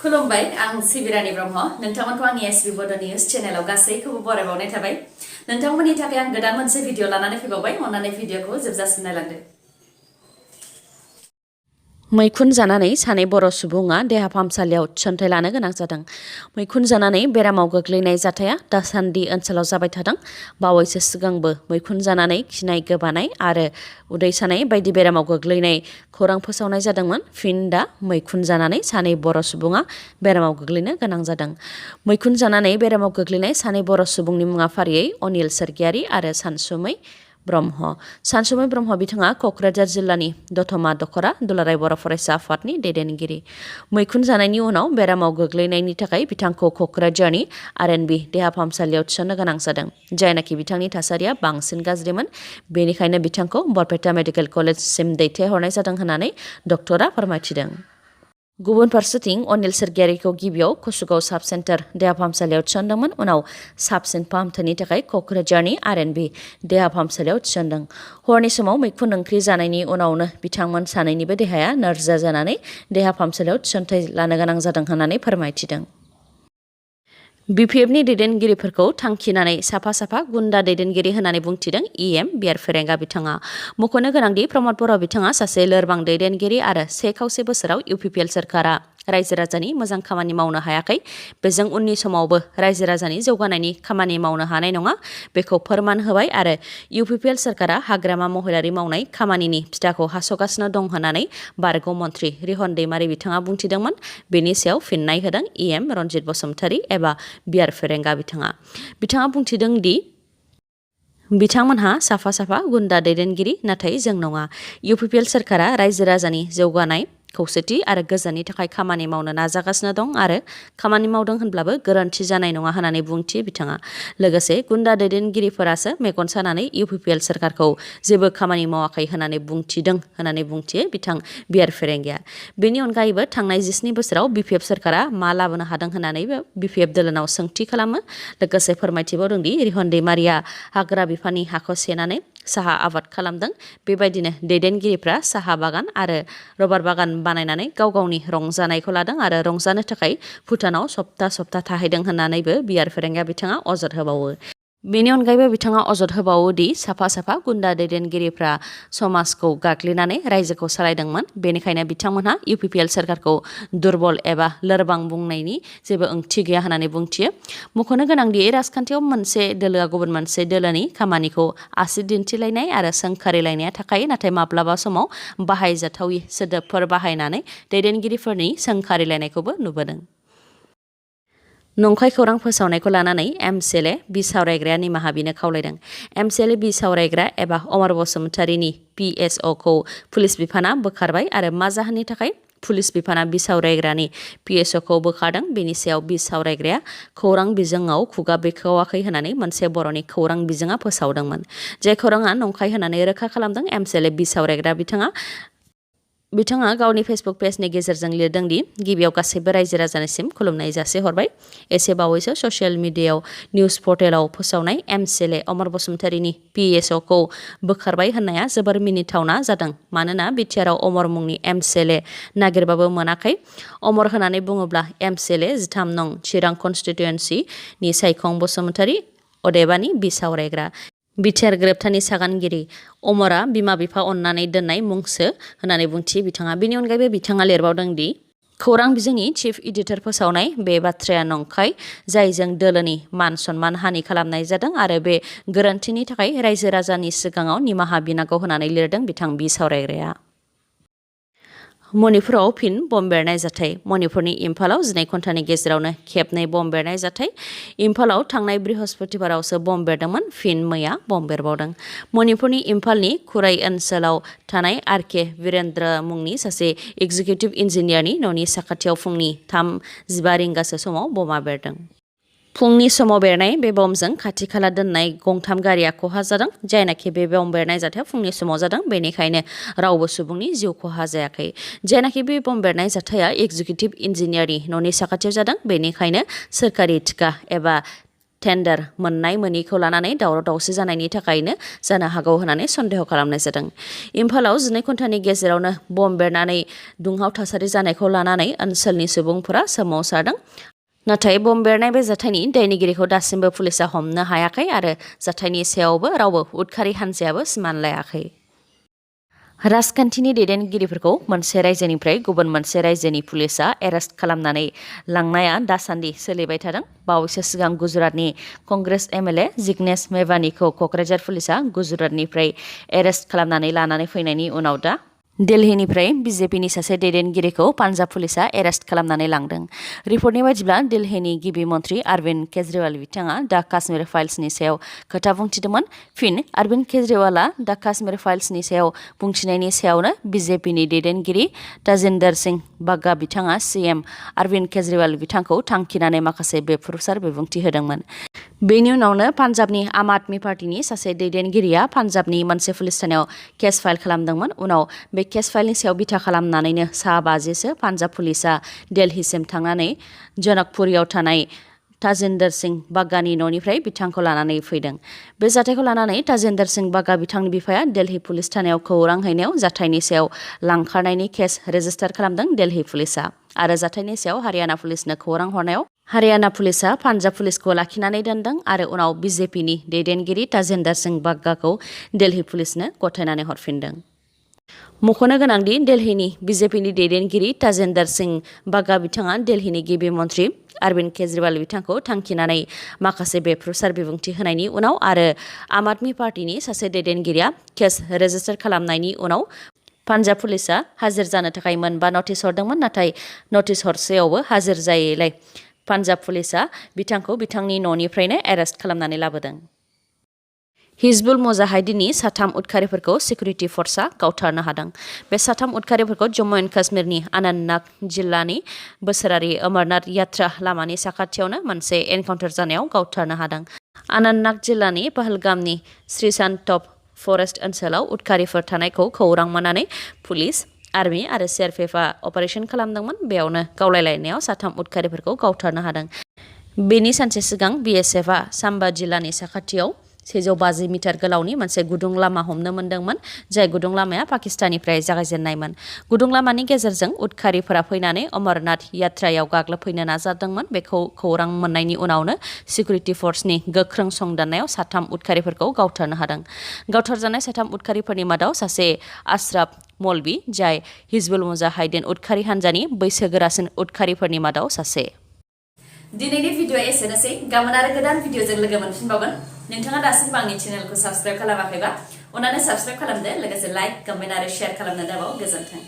खुलुमबाय आं सिबिरानि ब्रह्म नोंथांमोनखौ आंनि एसबी बड निउज चेनेलाव गासैखौबो बरायबावनाय थाबाय नोंथांमोननि थाखाय आं गोदान मोनसे भिडिअ लानानै फैबावबाय अन्नानै भिडिअखौ जोबजासिम नायलांदो मैखुन जानानै सानै बर' सुबुङा देहा फाहामसालियाव थिसनथाइ लानो गोनां जादों मैखुन जानानै बेरामाव गोग्लैनाय जाथाया दासान्दि ओनसोलाव जाबाय थादों बावैसो सिगांबो मैखुन जानानै खिनाय गोबानाय आरो उदै सानाय बायदि बेरामाव गोग्लैनाय खौरां फोसावनाय जादोंमोन फिन दा मैखुन जानानै सानै बर' सुबुङा बेरामाव गोग्लैनो गोनां जादों मैखुन जानानै बेरामाव गोग्लैनाय सानै बर' सुबुंनि मुङा फारियै अनिल सोरगियारि आरो सानसुमै ब्रह्म बिथाङा क'क्राझार जिल्लानि दतमा दखरा दुलाराय बर' फरायसा आफादनि दैदेनगिरि मैखुन जानायनि उनाव बेरामाव गोग्लैनायनि थाखाय बिथांखौ क'क्राझारनि आरएनबी देहा फाहामसालियाव थिसननो गोनां जादों जायनाखि बिथांनि थासारिया बांसिन गाज्रिमोन बेनिखायनो बिथांखौ बरपेटा मेडिकेल कलेजसिम दैथायहरनाय जादों होननानै डक्टरा फोरमायथिदों गुबुन फारसेथिं अनिल सोरगियारिखौ गिबियाव कुसुगाव साब सेन्टार देहा फाहामसालियाव थिसनदोंमोन उनाव साबसिन फाहामथायनि थाखाय क'क्राझारनि आरएनबी देहा फाहामसालियाव थिसनदों हरनि समाव मैखुन ओंख्रि जानायनि उनावनो बिथांमोन सानैनिबो देहाया नोरजिया जानानै देहा फाहामसालियाव थिसनथाइ लानो गोनां जादों होननानै फोरमायथिदों बिपिएफनि दैदेनगिरिफोरखौ थांखिनानै साफा गुन्दा दैदेनगिरि होननानै बुंथिदों इएम बियार फेरेंगा बिथाङा मख'नो गोनांदि प्रमद बर' बिथाङा सासे लोरबां दैदेनगिरि आरो 1.5 बोसोराव इउपिपिएल सोरखारा रायजो राजानि मोजां खामानि मावनो हायाखै बेजों उननि समावबो रायजो राजानि जौगानायनि खामानि मावनो हानाय नङा बेखौ फोरमान होबाय आरो इउपिपिएल सोरखारा हाग्रामा महिलारि मावनाय खामानिनि फिथाखौ हास'गासिनो दं होननानै बारग' मन्थ्रि रिहन दैमारि बिथाङा बुंथिदोंमोन बेनि सायाव फिननाय होदों इएम रनजित बसुमतारी एबा बियार फेरेंगा बिथाङा बुंथिदों दि बिथांमोनहा साफा गुन्दा दैदेनगिरि नाथाय जों नङा इउपिपिएल सोरखारा रायजो राजानि जौगानाय खौसेथि आरो गोजोननि थाखाय खामानि मावनो नाजागासिनो दं आरो खामानि मावदों होनब्लाबो गोरोन्थि जानाय नङा होननानै बुंथियो बिथाङा लोगोसे गुन्दा दैदेनगिरिफोरासो मेगन सानानै इउपिपिएल सोरखारखौ जेबो खामानि मावाखै होननानै बुंथियो बिथां बियार फेरेंगाया बेनि अनगायैबो थांनाय 17 बोसोराव बिपिएफ सोरखारा मा लाबोनो हादों होननानैबो बिपिएफ दोलोनाव सोंथि खालामो लोगोसे फोरमायथिबावदों दि रिहन दैमारिया हाग्रा बिफाननि हाखौ सेनानै साहा आबाद खालामदों बेबायदिनो दैदेनगिरिफ्रा साहा बागान आरो रबार बागान बानायनानै गाव गावनि रंजानायखौ लादों आरो रंजानो थाखाय भुटानाव सप्ता थाहैदों होननानैबो बियार फेरेंगा बिथाङा अजद होबावो बेनि अनगायैबो बिथाङा अजद होबावो दि साफा गुन्दा दैदेनगिरिफ्रा समाजखौ गाग्लिनानै रायजोखौ सालायदोंमोन बेनिखायनो बिथांमोनहा इउपिपिएल सोरखारखौ दुर्बल एबा लोरबां बुंनायनि जेबो ओंथि गैया होननानै बुंथियो मख'नो गोनांदि राजखान्थियाव मोनसे दोलोआ गुबुन मोनसे दोलोनि खामानिखौ आसि दिन्थिलायनाय आरो सोंखारिलायनाया थाखायो नाथाय माब्लाबा समाव बाहायजाथावि सोदोबफोर बाहायनानै दैदेनगिरिफोरनि सोंखारिलायनायखौबो नुबोदों नंखाय खौरां फोसावनायखौ लानानै एमसिएलए बिसावरायग्राया निमाहा बिनो खावलायदों एमसिएलए बिसावरायग्रा एबा अमर बसुमतारीनि PSO खौ पुलिस बिफाना बोखारबाय आरो मा जाहोननि थाखाय पुलिस बिफाना बिसावरायग्रानि PSO खौ बोखारदों बेनि सायाव बिसावरायग्राया खौरां बिजोङाव खुगा बेखेवाखै होननानै मोनसे बर'नि खौरां बिजोङा फोसावदोंमोन जाय खौराङा नंखाय होननानै रोखा खालामदों एमसिएलए बिसावरायग्रा बिथाङा गावनि फेसबुक पेजनि गेजेरजों लिरदों दि गिबियाव गासैबो रायजो राजानिसिम खुलुमनाय जासिहरबाय एसे बावैसो ससियेल मिडियायाव निउज पर्टेलाव फोसावनाय एमसिएलए अमर बसुमतारीनि PSO खौ बोखारबाय होननाया जोबोर मिनिथावना जादों मानोना बिटिआरआव अमर मुंनि एमसिएलए नागिरबाबो मोनाखै अमर होननानै बुङोब्ला एमसिएलए 13 नं चिरां कनस्टिट्युएन्सिनि सायखं बसुमतारी अदेबानि बिसावरायग्रा बिटिआर गोरोबथानि सागानगिरि अमरा बिमा बिफा अननानै दोननाय मुंसो होननानै बुंथियो बिथाङा बेनि अनगायैबो बिथाङा लिरबावदों दि खौरां बिजोंनि चिफ एडिटर फोसावनाय बे बाथ्राया नंखाय जायजों दोलोनि मान सन्मान हानि खालामनाय जादों आरो बे गोरोन्थिनि थाखाय रायजो राजानि सिगाङाव निमाहा बिनांगौ होननानै लिरदों बिथां बिसावरायग्राया मणिपुराव फिन बम बेरनाय जाथाय मणिपुरनि इम्फालाव 12 घन्टानि गेजेरावनो खेबनै बम बेरनाय जाथाय इम्फालाव थांनाय बृहस्पतिबारावसो बम बेरदोंमोन फिन मैया बम बेरबावदों मणिपुरनि इम्फालनि खुराइ ओनसोलाव थानाय आरके वीरेन्द्र मुंनि सासे एग्जिकिउटिभ इन्जिनियारनि न'नि साखाथियाव फुंनि 3:15 रिंगासो समाव बमा बेरदों फुंनि समाव बेरनाय बे बमजों खाथि खाला दोननाय गंथाम गारिया खहा जादों जायनाखि बे बम बेरनाय जाथाया फुंनि समाव जादों बेनिखायनो रावबो सुबुंनि जिउ खहा जायाखै जायनाखि बे बम बेरनाय जाथाया एग्जिकिउटिभ इन्जिनियारनि न'नि साखाथियाव जादों बेनिखायनो सोरखारि थिका एबा टेन्डार मोननाय मोनिखौ लानानै दावराव दावसि जानायनि थाखायनो जानो हागौ होननानै सन्देह खालामनाय जादों। इम्फालाव 12 घन्टानि गेजेरावनो बम बेरनानै दुंहाव थासारि जानायखौ लानानै ओनसोलनि सुबुंफोरा सोमावसारदों। नाथाय बम बेरनाय बे जाथायनि दायनिगिरिखौ दासिमबो पुलिसा हमनो हायाखै आरो जाथायनि सायावबो रावबो उदखारि हान्जायाबो सिमान लायाखै। राजखान्थिनि दैदेनगिरिफोरखौ मोनसे रायजोनिफ्राय गुबुन मोनसे रायजोनि पुलिसा एरेस्ट खालामनानै लांनाया दासान्दि सोलिबाय थादों। बावैसो सिगां गुजरातनि कंग्रेस एमएलए जिग्नेश मेवानीखौ क'क्राझार पुलिसा गुजरातनिफ्राय एरेस्ट खालामनानै लानानै फैनायनि उनाव दा दिल्लीनिफ्राय बिजेपिनि सासे दैदेनगिरिखौ पान्जाब पुलिसा एरेस्ट खालामनानै लांदों। रिपर्टनि बायदिब्ला दिल्लीनि गिबि मन्त्रि अरविन्द केजरीवाल बिथाङा दा काश्मीर फाइल्सनि सायाव खोथा बुंथिदोंमोन। फिन अरविन्द केजरीवाला दा काश्मीर फाइल्सनि सायाव बुंथिनायनि सायावनो बिजेपिनि दैदेनगिरि ताजिन्दर सिंह बाग्गा बिथाङा सीएम अरविन्द केजरीवाल बिथांखौ थांखिनानै माखासे बेफ्रुसार बिबुंथि होदोंमोन। बेनि उनावनो पान्जाबनि आम आदमी पार्टीनि सासे दैदेनगिरिया पान्जाबनि मोनसे पुलिस थानायाव केस फाइल खालामदोंमोन। उनाव बे केस फाइलनि सायाव बिथा खालामनानैनो सा 50सो पान्जाब पुलिसा दिल्लीसिम थांनानै जनकपुरीयाव थानाय ताजिन्दर सिंह बाग्गानि न'निफ्राय बिथांखौ लानानै फैदों। बे जाथायखौ लानानै ताजिन्दर सिंह बाग्गा बिथांनि बिफाया दिल्ली पुलिस थानायाव खौरां हैनायाव जाथायनि सायाव लांखारनायनि केस रेजिस्टार खालामदों दिल्ली पुलिसा आरो जाथायनि सायाव हारियाना पुलिसनो खौरां हरनायाव हारियाना पुलिसा पान्जाब पुलिसखौ लाखिनानै दोनदों आरो उनाव बिजेपिनि दैदेनगिरि ताजिन्दर सिंह बाग्गाखौ दिल्ली पुलिसनो गथायनानै हरफिनदों। मख'नो गोनांदि दिल्लीनि बिजेपिनि दैदेनगिरि ताजिन्दर सिंह बाग्गा बिथाङा दिल्लीनि गिबि मन्त्रि अरविन्द केजरीवाल बिथांखौ थांखिनानै माखासे बेफ्रुसार बिबुंथि होनायनि उनाव आरो आम आदमी पार्टीनि सासे दैदेनगिरिया केस रेजिस्टार खालामनायनि उनाव पान्जाब पुलिसा हाजिर जानो थाखाय मोनबा नटिस हरदोंमोन। नाथाय नटिस हरसेयावबो हाजिर जायैलाय पान्जाब पुलिसा बिथांखौ बिथांनि न'निफ्रायनो एरेस्ट खालामनानै लाबोदों। हिजबुल मुजाहिदीननि 3 उदखारिफोरखौ सिकिउरिटि फर्सआ गावथारनो हादों। बे 3 उदखारिफोरखौ जम्मु एन्ड काश्मीरनि अनन्तनाग जिल्लानि बोसोरारि अमरनाथ यात्रा लामानि साखाथियावनो मोनसे एनकाउन्टार जानायाव गावथारनो हादों। अनन्तनाग जिल्लानि पहलगामनि श्रीशान्तप फरेस्ट ओनसोलाव उदखारिफोर थानायखौ खौरां मोननानै पुलिस आर्मी आरो सीआरपीएफआ अपारेशन खालामदोंमोन। बेयावनो गावलायलायनायाव 3 उदखारिफोरखौ गावथारनो हादों। बेनि सानसे सिगां बीएसएफआ साम्बा जिल्लानि साखाथियाव 150 मिटार गोलावनि मोनसे गुदुं लामा हमनो मोनदोंमोन, जाय गुदुं लामाया पाकिस्ताननिफ्राय जागायजेननायमोन। गुदुं लामानि गेजेरजों उदखारिफोरा फैनानै अमरनाथ यात्रायाव गाग्लोबफैनो नाजादोंमोन। बेखौ खौरां मोननायनि उनावनो सिकिउरिटि फर्सनि गोख्रों संदाननायाव 3 उदखारिफोरखौ गावथारनो हादों। गावथारजानाय 3 उदखारिफोरनि मादाव सासे आशराफ मौलवी, जाय हिजबुल मुजाहिदीन उदखारि हान्जानि बैसोगोरासिन उदखारिफोरनि मादाव सासे। दिनैनि भिडिअ'आ एसेनोसै। गाबोन आरो गोदान भिडिअ'जों लोगो मोनफिनबावगोन। नोंथाङा दासिमबो आंनि चेनेलखौ साबस्क्राइब खालामाखैबा अन्नानै साबस्क्राइब खालामदो, लोगोसे लाइक, कमेन्ट आरो शेयार खालामनो दाबाव। गोजोन्थों।